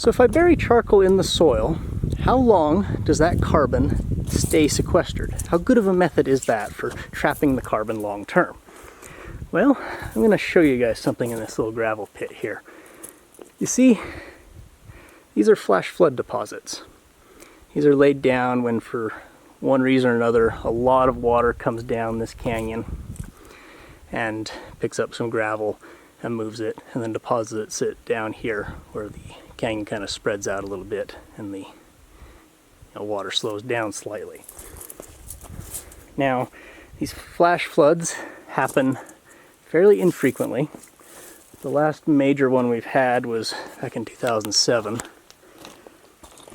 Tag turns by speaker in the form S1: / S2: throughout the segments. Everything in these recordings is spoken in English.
S1: So if I bury charcoal in the soil, how long does that carbon stay sequestered? How good of a method is that for trapping the carbon long term? Well, I'm going to show you guys something in this little gravel pit here. You see, these are flash flood deposits. These are laid down when, for one reason or another, a lot of water comes down this canyon and picks up some gravel and moves it and then deposits it down here where the canyon kind of spreads out a little bit and the water slows down slightly. Now, these flash floods happen fairly infrequently. The last major one we've had was back in 2007,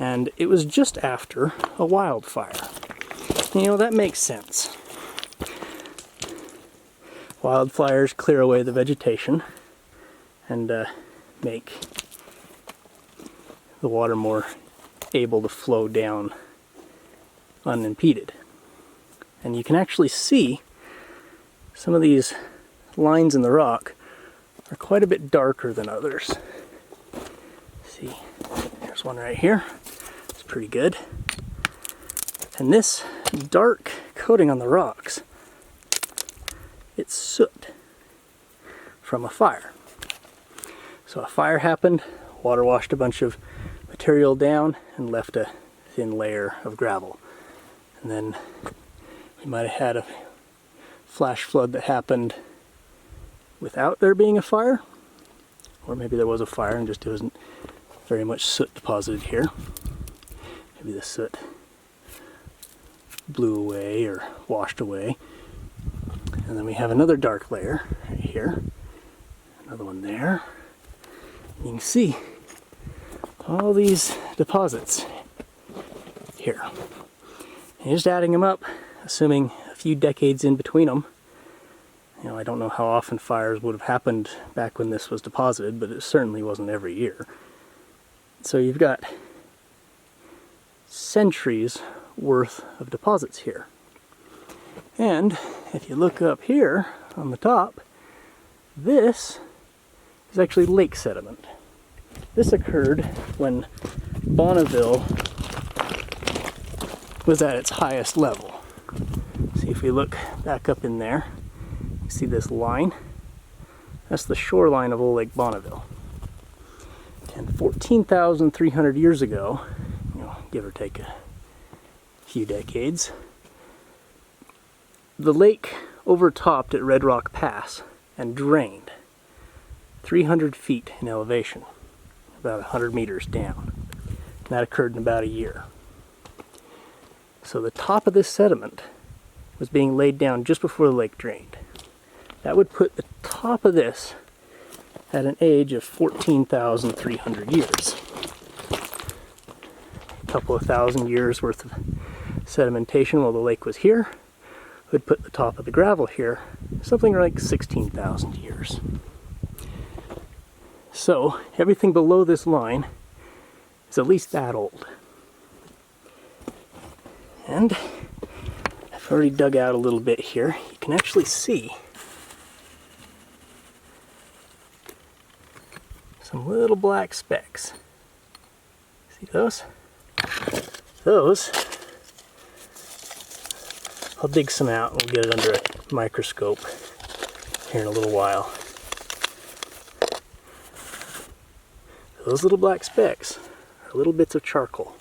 S1: and it was just after a wildfire. That makes sense. Wildfires clear away the vegetation and make the water more able to flow down unimpeded. And you can actually see some of these lines in the rock are quite a bit darker than others. See, there's one right here. It's pretty good. And this dark coating on the rocks, it's soot from a fire. So a fire happened, water washed a bunch of material down and left a thin layer of gravel. And then we might have had a flash flood that happened without there being a fire, or maybe there was a fire and just there wasn't very much soot deposited here. Maybe the soot blew away or washed away. And then we have another dark layer right here, another one there. You can see all these deposits here. And just adding them up, assuming a few decades in between them. I don't know how often fires would have happened back when this was deposited, but it certainly wasn't every year. So you've got centuries worth of deposits here. And if you look up here on the top, this is actually lake sediment. This occurred when Bonneville was at its highest level. See, if we look back up in there, you see this line? That's the shoreline of Old Lake Bonneville. And 14,300 years ago, give or take a few decades, the lake overtopped at Red Rock Pass and drained 300 feet in elevation, about 100 meters down. And that occurred in about a year. So the top of this sediment was being laid down just before the lake drained. That would put the top of this at an age of 14,300 years. A couple of thousand years worth of sedimentation while the lake was here would put the top of the gravel here something like 16,000 years. So everything below this line is at least that old. And I've already dug out a little bit here. You can actually see some little black specks. See those? Those, I'll dig some out and we'll get it under a microscope here in a little while. Those little black specks are little bits of charcoal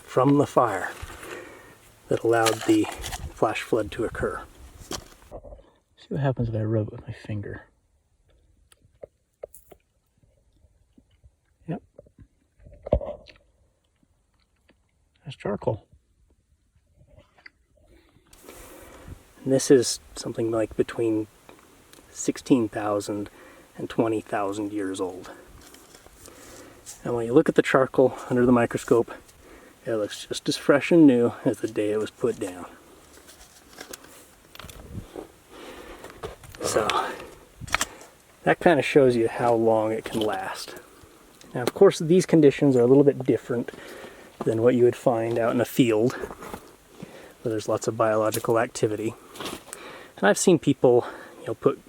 S1: from the fire that allowed the flash flood to occur. See what happens if I rub it with my finger. Yep. That's charcoal. And this is something like between 16,000 and 20,000 years old. And when you look at the charcoal under the microscope, it looks just as fresh and new as the day it was put down. So that kind of shows you how long it can last. Now, of course, these conditions are a little bit different than what you would find out in a field where there's lots of biological activity. And I've seen people, put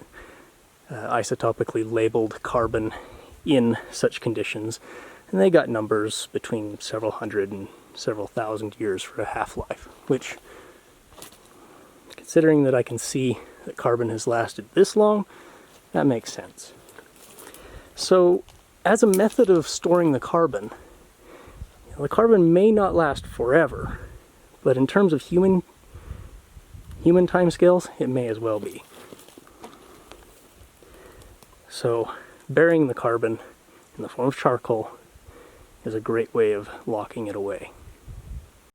S1: isotopically labeled carbon in such conditions, and they got numbers between several hundred and several thousand years for a half-life, which, considering that I can see that carbon has lasted this long, that makes sense. So, as a method of storing the carbon may not last forever, but in terms of human timescales, it may as well be. So, burying the carbon in the form of charcoal is a great way of locking it away.